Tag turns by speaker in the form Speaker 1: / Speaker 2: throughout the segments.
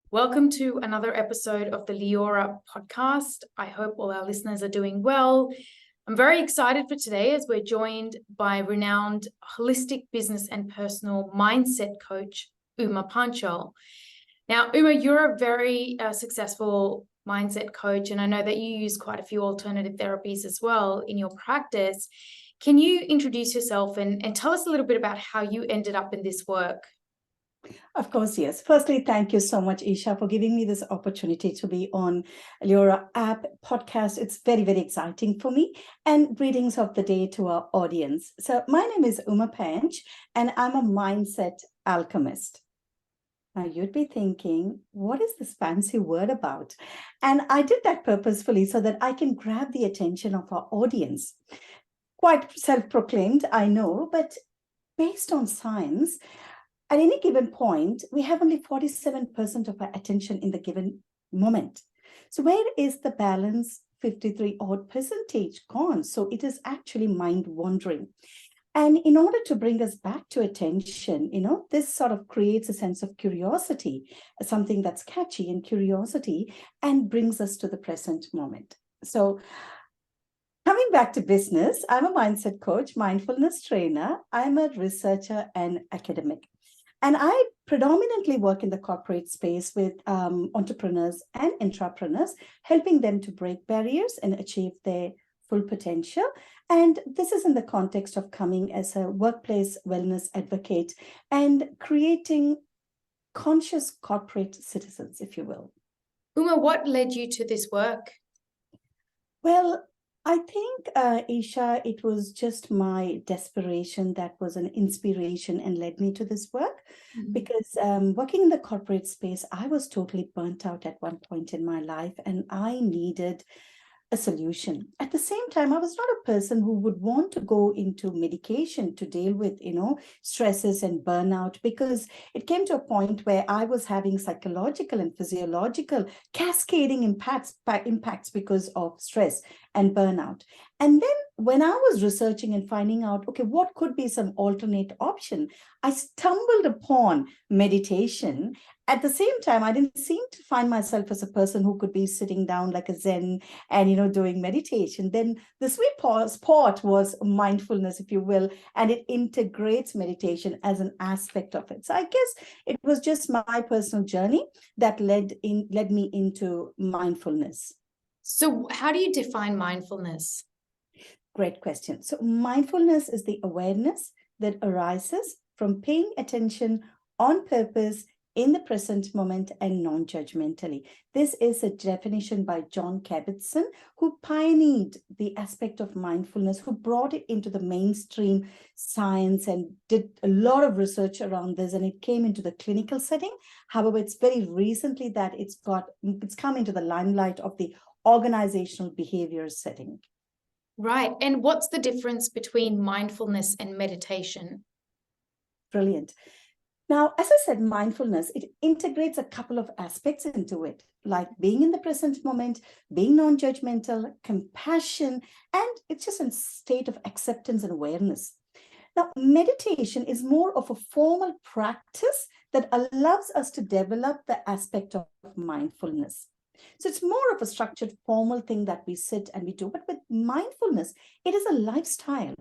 Speaker 1: Welcome to another episode of the Leora podcast. I hope all our listeners are doing well. I'm very excited for today as we're joined by renowned holistic business and personal mindset coach, Panch. Now, you're a very successful mindset coach, and I know that you use quite a few alternative therapies as well in your practice. Can you introduce yourself and tell us a little bit about how you ended up in this work?
Speaker 2: Of course, yes. Firstly, thank you so much, Esha, for giving me this opportunity to be on Leora app podcast. It's very, very exciting for me. And greetings of the day to our audience. So my name is Panch, and I'm a mindset alchemist. Now, you'd be thinking, what is this fancy word about? And I did that purposefully so that I can grab the attention of our audience. Quite self-proclaimed, I know, but based on science, at any given point, we have only 47% of our attention in the given moment. So where is the balance 53 odd percentage gone? So it is actually mind wandering. And in order to bring us back to attention, this sort of creates a sense of curiosity, something that's catchy and curiosity, and brings us to the present moment. So coming back to business, I'm a mindset coach, mindfulness trainer. I'm a researcher and academic. And I predominantly work in the corporate space with entrepreneurs and intrapreneurs, helping them to break barriers and achieve their full potential. And this is in the context of coming as a workplace wellness advocate and creating conscious corporate citizens, if you will.
Speaker 1: What led you to this work?
Speaker 2: Well, I think, Esha, it was just my desperation that was an inspiration and led me to this work. Mm-hmm. Because working in the corporate space, I was totally burnt out at one point in my life, and I needed a solution. At the same time, I was not a person who would want to go into medication to deal with, stresses and burnout, because it came to a point where I was having psychological and physiological cascading impacts because of stress and burnout. And then when I was researching and finding out, okay, what could be some alternate option, I stumbled upon meditation. At the same time, I didn't seem to find myself as a person who could be sitting down like a Zen and, doing meditation. Then the sweet spot was mindfulness, if you will, and it integrates meditation as an aspect of it. So I guess it was just my personal journey that led me into mindfulness.
Speaker 1: So how do you define mindfulness?
Speaker 2: Great question. So mindfulness is the awareness that arises from paying attention on purpose in the present moment and non-judgmentally. This is a definition by John Kabat-Zinn, who pioneered the aspect of mindfulness, who brought it into the mainstream science and did a lot of research around this, and it came into the clinical setting. However, it's very recently that it's come into the limelight of the organizational behavior setting.
Speaker 1: Right. And what's the difference between mindfulness and meditation?
Speaker 2: Brilliant. Now, as I said, mindfulness, it integrates a couple of aspects into it, like being in the present moment, being non-judgmental, compassion, and it's just a state of acceptance and awareness. Now, meditation is more of a formal practice that allows us to develop the aspect of mindfulness. So it's more of a structured, formal thing that we sit and we do. But with mindfulness, it is a lifestyle.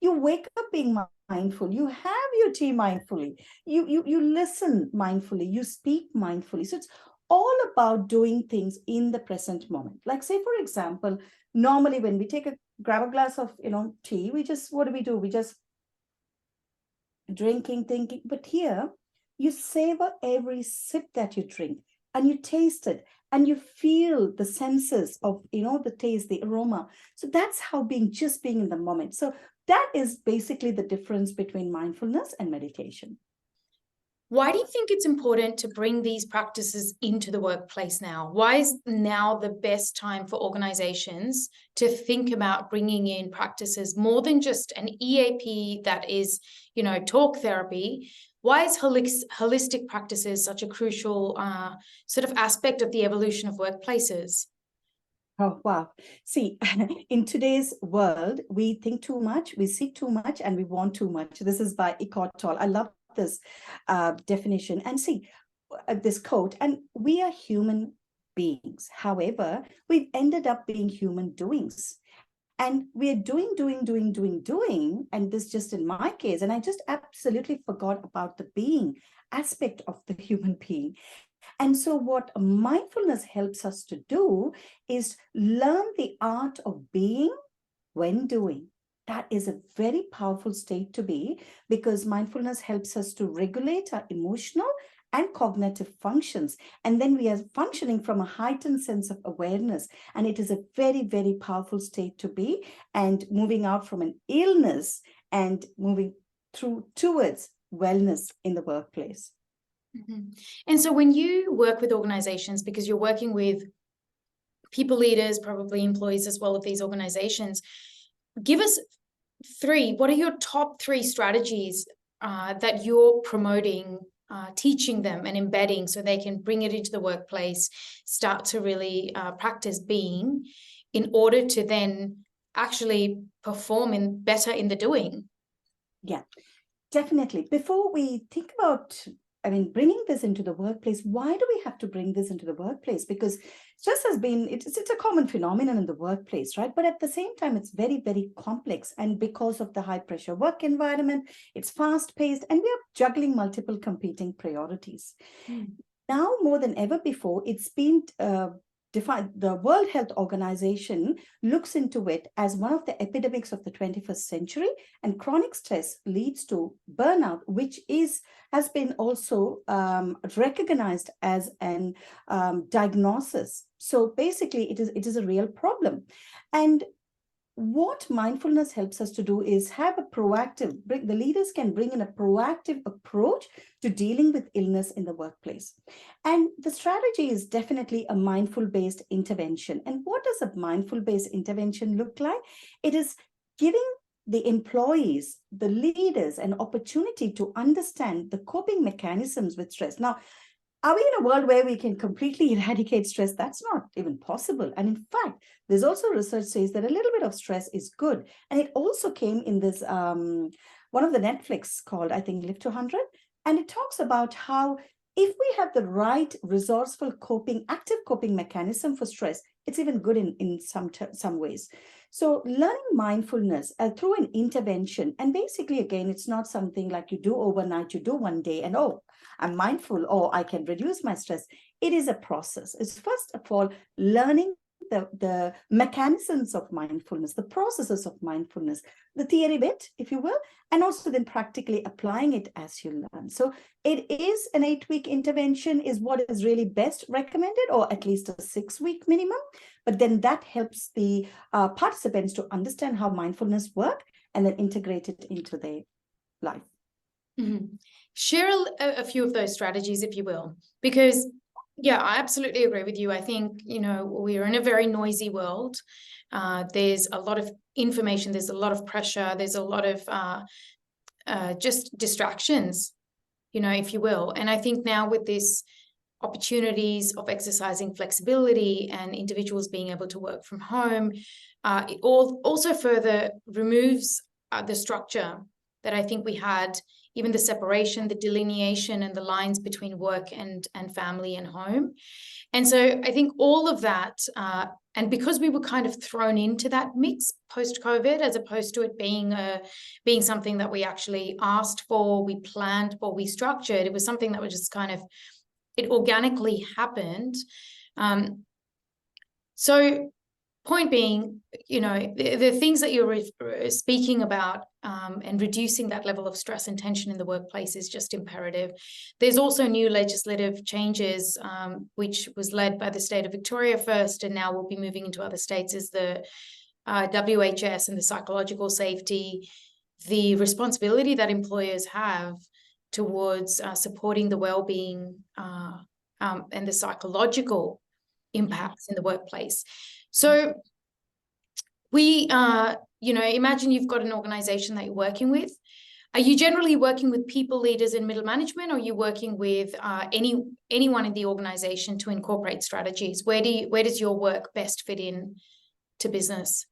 Speaker 2: You wake up being mindful, you have your tea mindfully, you listen mindfully, you speak mindfully. So it's all about doing things in the present moment. Like, say, for example, normally when we grab a glass of tea, what do? We just drinking, thinking. But here, you savor every sip that you drink, and you taste it, and you feel the senses of the taste, the aroma. So that's how being in the moment. So that is basically the difference between mindfulness and meditation.
Speaker 1: Why do you think it's important to bring these practices into the workplace now? Why is now the best time for organizations to think about bringing in practices more than just an EAP that is, talk therapy? Why is holistic practices such a crucial sort of aspect of the evolution of workplaces?
Speaker 2: Oh, wow. See, in today's world, we think too much, we seek too much, and we want too much. This is by Eckhart Tolle. I love this definition. And see, this quote, and we are human beings. However, we've ended up being human doings. And we're doing. And this just in my case, and I just absolutely forgot about the being aspect of the human being. And so what mindfulness helps us to do is learn the art of being when doing. That is a very powerful state to be, because mindfulness helps us to regulate our emotional and cognitive functions. And then we are functioning from a heightened sense of awareness. And it is a very, very powerful state to be, and moving out from an illness and moving through towards wellness in the workplace.
Speaker 1: Mm-hmm. And so when you work with organizations, because you're working with people leaders, probably employees as well of these organizations, give us what are your top 3 strategies that you're promoting, teaching them and embedding so they can bring it into the workplace, start to really practice being, in order to then actually perform better in the doing?
Speaker 2: Yeah, definitely. Before we think about, bringing this into the workplace, why do we have to bring this into the workplace? Because stress has been, it's a common phenomenon in the workplace, right? But at the same time, it's very, very complex. And because of the high pressure work environment, it's fast paced, and we are juggling multiple competing priorities. Now, more than ever before, it's been defined. The World Health Organization looks into it as one of the epidemics of the 21st century, and chronic stress leads to burnout, which has been also recognized as an diagnosis. So basically, it is a real problem. And what mindfulness helps us to do is have the leaders can bring in a proactive approach to dealing with illness in the workplace. And the strategy is definitely a mindful-based intervention. And what does a mindful-based intervention look like? It is giving the employees, the leaders, an opportunity to understand the coping mechanisms with stress. Now, are we in a world where we can completely eradicate stress? That's not even possible. And in fact, there's also research says that a little bit of stress is good. And it also came in this, one of the Netflix called, I think, Live to 100. And it talks about how if we have the right resourceful active coping mechanism for stress, it's even good in some ways. So learning mindfulness through an intervention, and basically, again, it's not something like you do overnight, you do one day and, oh, I'm mindful, or I can reduce my stress. It is a process. It's first of all learning the mechanisms of mindfulness, the processes of mindfulness, the theory bit, if you will, and also then practically applying it as you learn. So it is an 8-week intervention is what is really best recommended, or at least a 6-week minimum. But then that helps the participants to understand how mindfulness works and then integrate it into their life.
Speaker 1: Mm-hmm. Share a few of those strategies, if you will, because yeah, I absolutely agree with you. I think, we're in a very noisy world. There's a lot of information, there's a lot of pressure, there's a lot of just distractions, if you will. And I think now with this opportunities of exercising flexibility and individuals being able to work from home, it also further removes the structure that I think we had, even the separation, the delineation and the lines between work and family and home. And so I think all of that, and because we were kind of thrown into that mix post-COVID, as opposed to it being something that we actually asked for, we planned for, we structured, it was something that was just kind of, it organically happened. So point being, the things that you're speaking about and reducing that level of stress and tension in the workplace is just imperative. There's also new legislative changes, which was led by the state of Victoria first, and now will be moving into other states, is the WHS and the psychological safety, the responsibility that employers have towards supporting the well-being and the psychological impacts in the workplace. So we, imagine you've got an organization that you're working with. Are you generally working with people leaders and middle management, or are you working with anyone in the organization to incorporate strategies? Where does your work best fit in to business?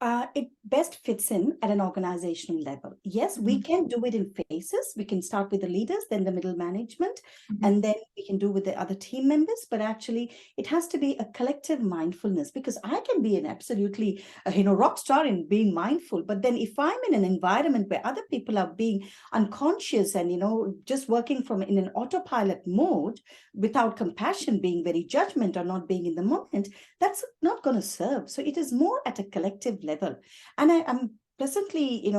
Speaker 2: It best fits in at an organizational level. Yes, we can do it in phases. We can start with the leaders, then the middle management, and then we can do with the other team members. But actually, it has to be a collective mindfulness, because I can be an absolutely, rock star in being mindful. But then if I'm in an environment where other people are being unconscious and, just working from in an autopilot mode without compassion, being very judgment or not being in the moment, that's not going to serve. So it is more at a collective level. And I'm pleasantly,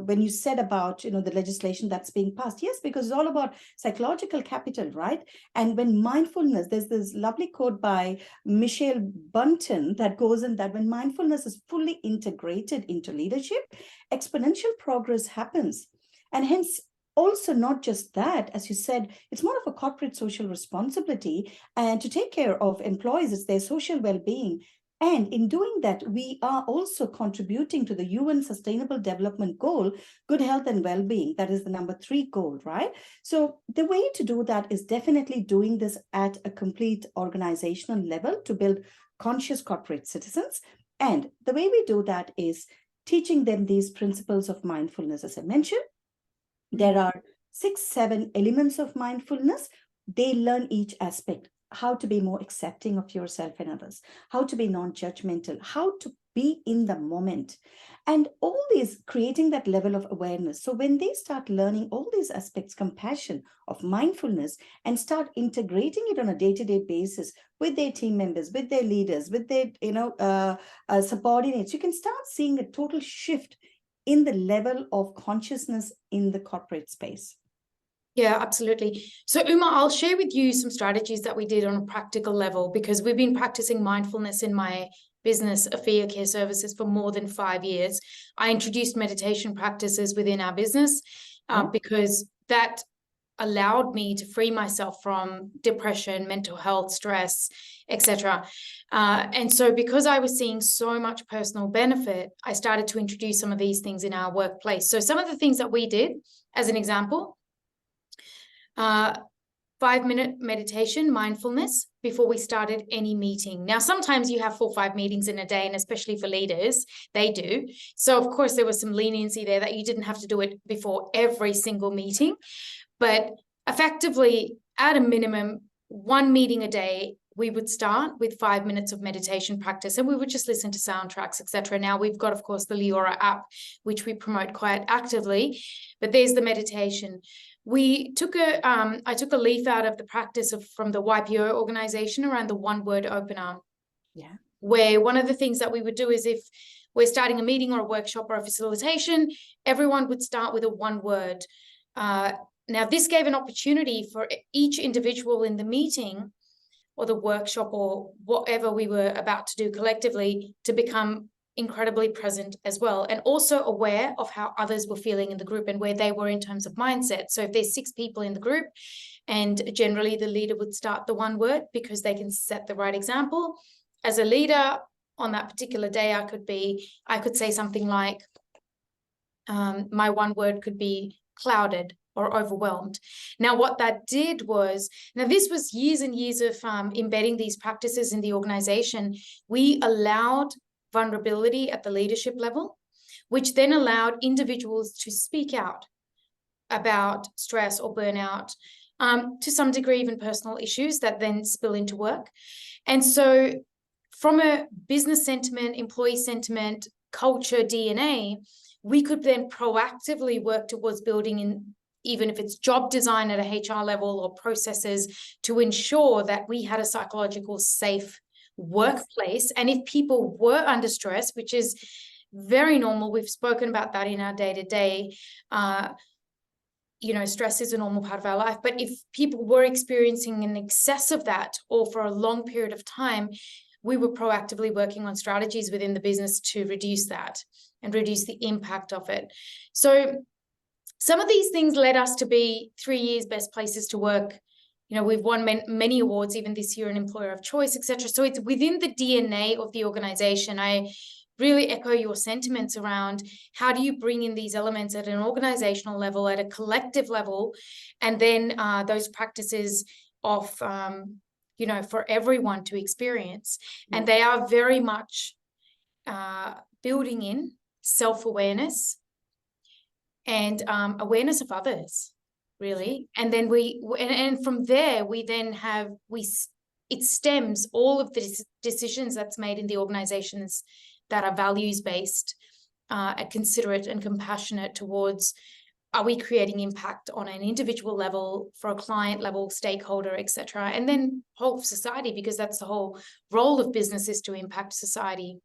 Speaker 2: when you said about, the legislation that's being passed, yes, because it's all about psychological capital, right? And when mindfulness, there's this lovely quote by Michelle Bunton that goes in that when mindfulness is fully integrated into leadership, exponential progress happens. And hence, also, not just that, as you said, it's more of a corporate social responsibility, and to take care of employees, it's their social well-being. And in doing that, we are also contributing to the UN Sustainable Development Goal, good health and well-being. That is the number 3 goal, right? So the way to do that is definitely doing this at a complete organizational level to build conscious corporate citizens. And the way we do that is teaching them these principles of mindfulness, as I mentioned. There are 6, 7 elements of mindfulness. They learn each aspect. How to be more accepting of yourself and others, how to be non-judgmental, how to be in the moment, and all these creating that level of awareness. So when they start learning all these aspects, compassion of mindfulness, and start integrating it on a day-to-day basis with their team members, with their leaders, with their subordinates, you can start seeing a total shift in the level of consciousness in the corporate space.
Speaker 1: Yeah, absolutely. So Uma, I'll share with you some strategies that we did on a practical level, because we've been practicing mindfulness in my business, Afia Care Services, for more than 5 years. I introduced meditation practices within our business because that allowed me to free myself from depression, mental health, stress, etc. And so because I was seeing so much personal benefit, I started to introduce some of these things in our workplace. So some of the things that we did, as an example, 5-minute meditation, mindfulness, before we started any meeting. Now, sometimes you have 4 or 5 meetings in a day, and especially for leaders, they do. So, of course, there was some leniency there that you didn't have to do it before every single meeting. But effectively, at a minimum, 1 meeting a day, we would start with 5 minutes of meditation practice, and we would just listen to soundtracks, etc. Now we've got, of course, the Leora app, which we promote quite actively, but there's the meditation. I took a leaf out of the practice from the YPO organization around the 1-word opener.
Speaker 2: Yeah.
Speaker 1: Where one of the things that we would do is, if we're starting a meeting or a workshop or a facilitation, everyone would start with a 1 word. Now, this gave an opportunity for each individual in the meeting or the workshop or whatever we were about to do collectively to become incredibly present as well, and also aware of how others were feeling in the group and where they were in terms of mindset. So if there's 6 people in the group, and generally the leader would start the 1 word because they can set the right example. As a leader on that particular day, I could say something like, my 1 word could be clouded or overwhelmed. Now, what that did was, now this was years and years of embedding these practices in the organization. We allowed vulnerability at the leadership level, which then allowed individuals to speak out about stress or burnout, to some degree, even personal issues that then spill into work. And so from a business sentiment, employee sentiment, culture, DNA, we could then proactively work towards building in, even if it's job design at a HR level or processes, to ensure that we had a psychological safe workplace. And if people were under stress, which is very normal, we've spoken about that in our day-to-day, stress is a normal part of our life. But if people were experiencing an excess of that, or for a long period of time, we were proactively working on strategies within the business to reduce that and reduce the impact of it. So some of these things led us to be 3 years best places to work. We've won many awards, even this year, an employer of choice, etc. So it's within the DNA of the organization. I really echo your sentiments around how do you bring in these elements at an organizational level, at a collective level, and then those practices of, for everyone to experience. And they are very much building in self-awareness and awareness of others, really. And then and from there, it stems all of the decisions that's made in the organizations that are values-based, considerate and compassionate towards, are we creating impact on an individual level, for a client level, stakeholder, etc., and then whole society, because that's the whole role of business, is to impact society.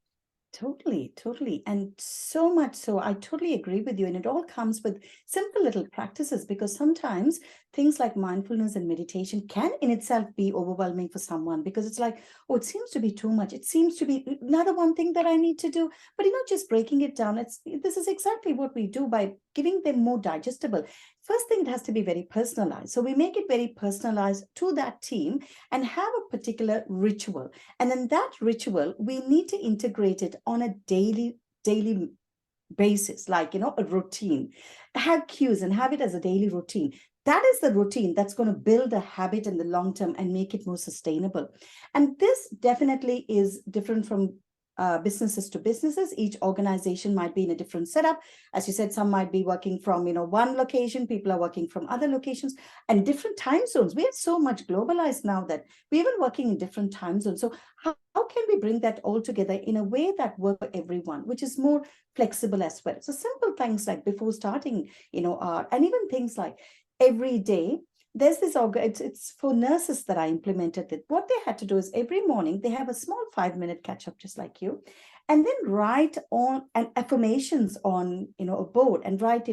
Speaker 2: Totally, totally. And so much so, I totally agree with you. And it all comes with simple little practices, because sometimes things like mindfulness and meditation can in itself be overwhelming for someone, because it's like, oh, it seems to be too much. It seems to be another one thing that I need to do. But just breaking it down, this is exactly what we do by giving them more digestible. First thing, it has to be very personalized. So we make it very personalized to that team and have a particular ritual. And then that ritual, we need to integrate it on a daily basis, like, a routine. Have cues and have it as a daily routine. That is the routine that's going to build a habit in the long term and make it more sustainable. And this definitely is different from businesses to businesses. Each organization might be in a different setup. As you said, some might be working from one location, people are working from other locations, and different time zones. We are so much globalized now that we're even working in different time zones. So how can we bring that all together in a way that works for everyone, which is more flexible as well? So simple things like before starting, and even things like every day, there's this, it's for nurses that I implemented it. What they had to do is every morning they have a small 5-minute catch up, just like you, and then write on and affirmations on, a board, and write,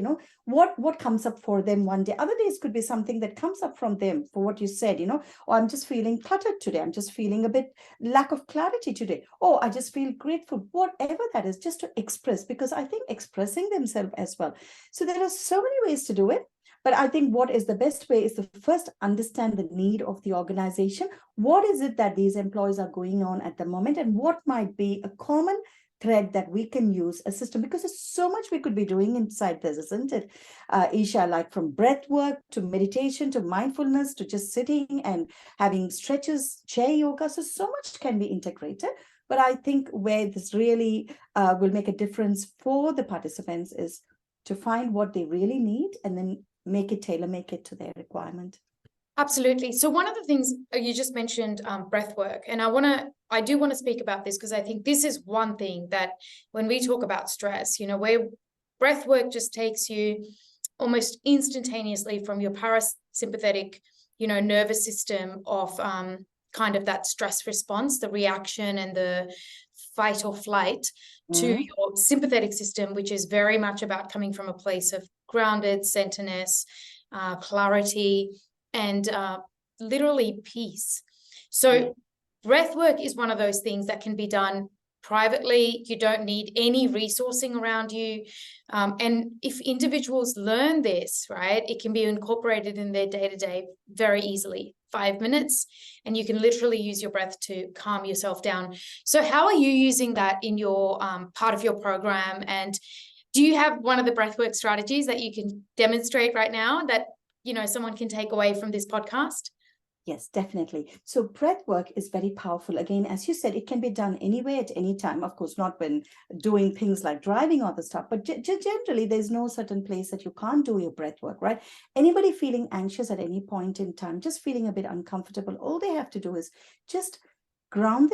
Speaker 2: what comes up for them one day. Other days could be something that comes up from them for what you said, or I'm just feeling cluttered today. I'm just feeling a bit lack of clarity today. Oh, I just feel grateful, whatever that is, just to express, because I think expressing themselves as well. So there are so many ways to do it. But I think what is the best way is to first understand the need of the organization. What is it that these employees are going on at the moment, and what might be a common thread that we can use a system, because there's so much we could be doing inside this, isn't it, Esha? Like from breath work to meditation to mindfulness to just sitting and having stretches, chair yoga. So much can be integrated. But I think where this really will make a difference for the participants is to find what they really need and then make it to their requirement.
Speaker 1: Absolutely. So one of the things you just mentioned, breath work, and I do want to speak about this, because I think this is one thing that when we talk about stress, where breath work just takes you almost instantaneously from your parasympathetic, nervous system of kind of that stress response, the reaction and the fight or flight, to your sympathetic system, which is very much about coming from a place of grounded centerness, clarity, and literally peace. So breath work is one of those things that can be done privately. You don't need any resourcing around you. And if individuals learn this, right, it can be incorporated in their day-to-day very easily. 5 minutes, and you can literally use your breath to calm yourself down. So how are you using that in your part of your program? And do you have one of the breathwork strategies that you can demonstrate right now that, someone can take away from this podcast?
Speaker 2: Yes, definitely. So breath work is very powerful. Again, as you said, it can be done anywhere at any time. Of course, not when doing things like driving or the stuff, but generally there's no certain place that you can't do your breath work, right? Anybody feeling anxious at any point in time, just feeling a bit uncomfortable, all they have to do is just ground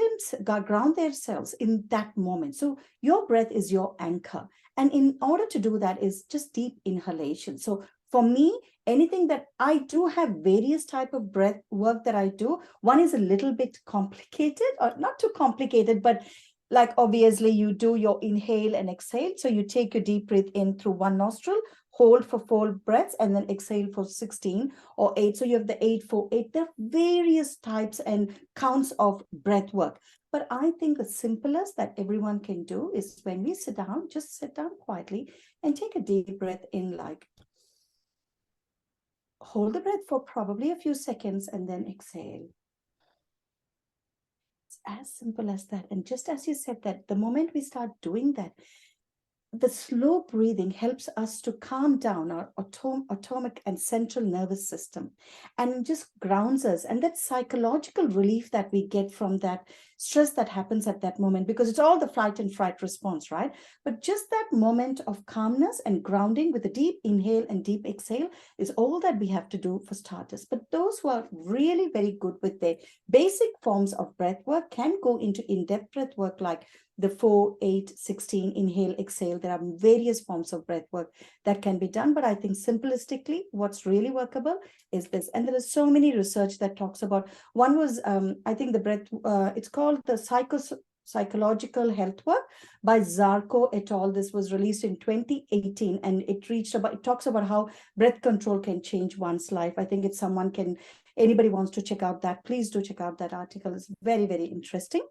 Speaker 2: themselves in that moment. So your breath is your anchor. And in order to do that is just deep inhalation. So for me, anything that I do have various type of breath work that I do. One is a little bit complicated, or not too complicated, but like obviously you do your inhale and exhale. So you take your deep breath in through one nostril, hold for 4 breaths, and then exhale for 16 or 8. So you have the 8-4-8. There are various types and counts of breath work. But I think the simplest that everyone can do is when we sit down, just sit down quietly and take a deep breath in, like hold the breath for probably a few seconds and then exhale. It's as simple as that. And just as you said that, the moment we start doing that, the slow breathing helps us to calm down our autonomic and central nervous system and just grounds us. And that psychological relief that we get from that stress that happens at that moment, because it's all the flight and fright response, right? But just that moment of calmness and grounding with a deep inhale and deep exhale is all that we have to do for starters. But those who are really very good with their basic forms of breath work can go into in-depth breath work, like the 4, 8, 16 inhale, exhale. There are various forms of breath work that can be done. But I think simplistically, what's really workable is this. And there is so many research that talks about, one was, I think the breath, it's called the psychological health work by Zarko et al. This was released in 2018, and it talks about how breath control can change one's life. I think if anybody wants to check out that, please do check out that article. It's very, very interesting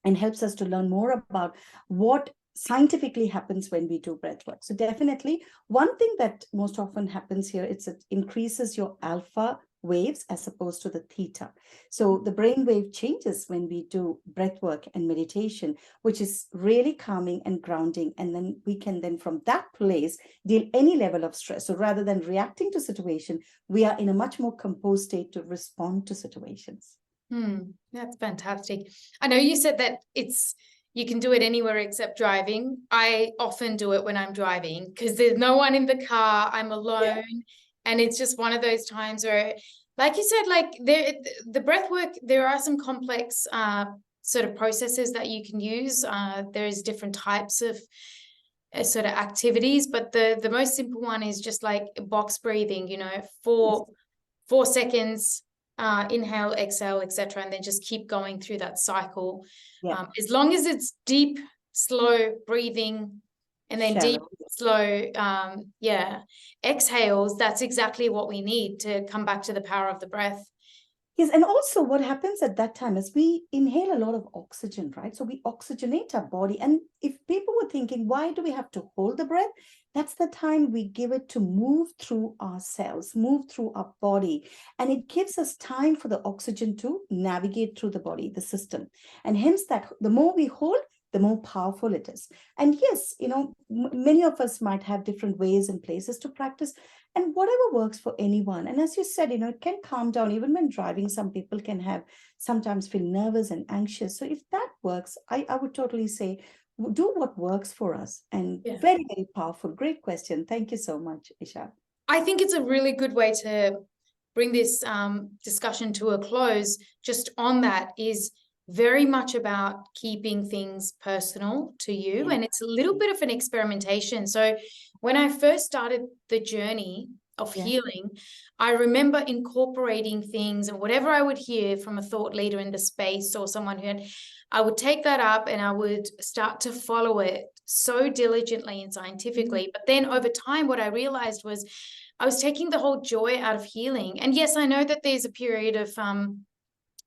Speaker 2: and helps us to learn more about what scientifically happens when we do breath work. So definitely one thing that most often happens here, it increases your alpha waves as opposed to the theta. So the brain wave changes when we do breath work and meditation, which is really calming and grounding. And then we can then from that place deal any level of stress. So rather than reacting to situation, we are in a much more composed state to respond to situations.
Speaker 1: That's fantastic. I know you said that you can do it anywhere except driving. I often do it when I'm driving because there's no one in the car. I'm alone. Yeah. And it's just one of those times where, like you said, like the breath work, there are some complex sort of processes that you can use. There's different types of sort of activities, but the most simple one is just like box breathing, 4 seconds, inhale, exhale, etc., and then just keep going through that cycle. Yeah. As long as it's deep, slow breathing, and then deep, slow, exhales, that's exactly what we need to come back to the power of the breath.
Speaker 2: Yes, and also what happens at that time is we inhale a lot of oxygen, right? So we oxygenate our body. And if people were thinking, why do we have to hold the breath? That's the time we give it to move through our cells, move through our body. And it gives us time for the oxygen to navigate through the body, the system. And hence that the more we hold, the more powerful it is. And yes, many of us might have different ways and places to practice, and whatever works for anyone. And as you said, it can calm down. Even when driving, some people can sometimes feel nervous and anxious. So if that works, I would totally say, do what works for us. And very, very powerful. Great question. Thank you so much, Esha.
Speaker 1: I think it's a really good way to bring this discussion to a close. Just on that is very much about keeping things personal to you. And it's a little bit of an experimentation. So when I first started the journey of healing, I remember incorporating things and whatever I would hear from a thought leader in the space or someone I would take that up and I would start to follow it so diligently and scientifically. But then over time, what I realized was I was taking the whole joy out of healing. And yes, I know that there's a period of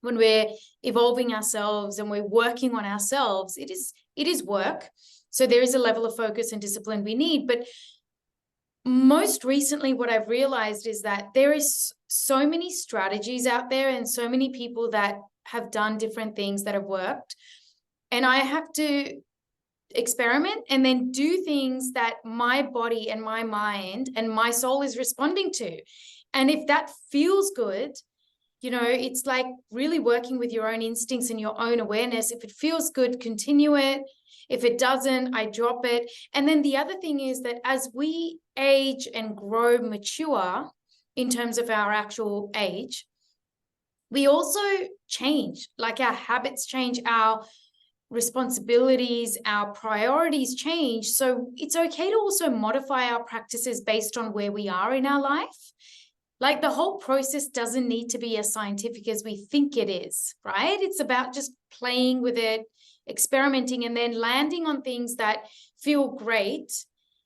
Speaker 1: when we're evolving ourselves and we're working on ourselves, it is work. So there is a level of focus and discipline we need. But most recently, what I've realized is that there is so many strategies out there and so many people that have done different things that have worked. And I have to experiment and then do things that my body and my mind and my soul is responding to. And if that feels good, it's like really working with your own instincts and your own awareness. If it feels good, continue it. If it doesn't, I drop it. And then the other thing is that as we age and grow, mature in terms of our actual age, we also change, like our habits change, our responsibilities, our priorities change. So it's okay to also modify our practices based on where we are in our life. Like the whole process doesn't need to be as scientific as we think it is, right? It's about just playing with it, experimenting, and then landing on things that feel great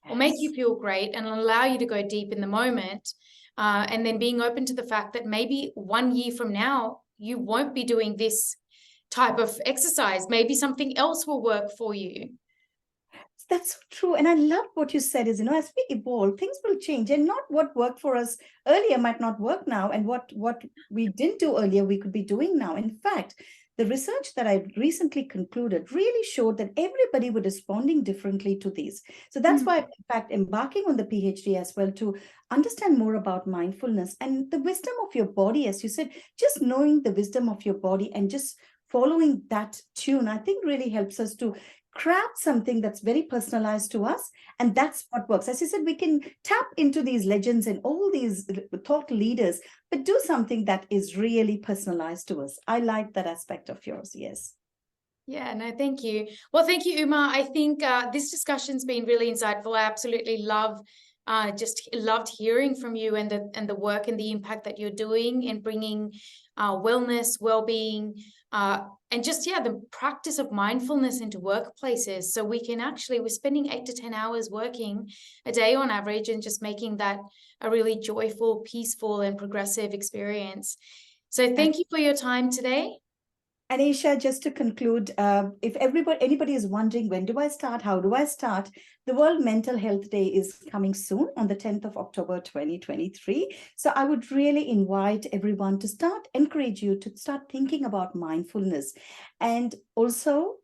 Speaker 1: or make you feel great and allow you to go deep in the moment. And then being open to the fact that maybe 1 year from now, you won't be doing this type of exercise. Maybe something else will work for you.
Speaker 2: That's so true. And I love what you said is, as we evolve, things will change, and not what worked for us earlier might not work now. And what we didn't do earlier, we could be doing now. In fact, the research that I recently concluded really showed that everybody was responding differently to these. So that's why, in fact, embarking on the PhD as well to understand more about mindfulness and the wisdom of your body, as you said, just knowing the wisdom of your body and just following that tune, I think really helps us to craft something that's very personalized to us. And that's what works. As you said, we can tap into these legends and all these thought leaders, but do something that is really personalized to us. I like that aspect of yours. Yes.
Speaker 1: Yeah, no, thank you. Well, thank you, Uma. I think this discussion's been really insightful. I absolutely just loved hearing from you and the work and the impact that you're doing in bringing wellness, well-being, and just, the practice of mindfulness into workplaces. So we're spending 8 to 10 hours working a day on average and just making that a really joyful, peaceful, and progressive experience. So thank you for your time today.
Speaker 2: And Esha, just to conclude, if anybody is wondering, when do I start? How do I start? The World Mental Health Day is coming soon on the 10th of October, 2023. So I would really invite everyone to encourage you to start thinking about mindfulness. And also,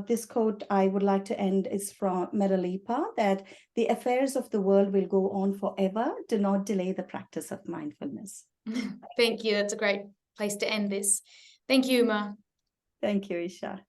Speaker 2: this quote I would like to end is from Meralipa, that the affairs of the world will go on forever. Do not delay the practice of mindfulness.
Speaker 1: Thank you. That's a great place to end this. Thank you, Uma.
Speaker 2: Thank you, Esha.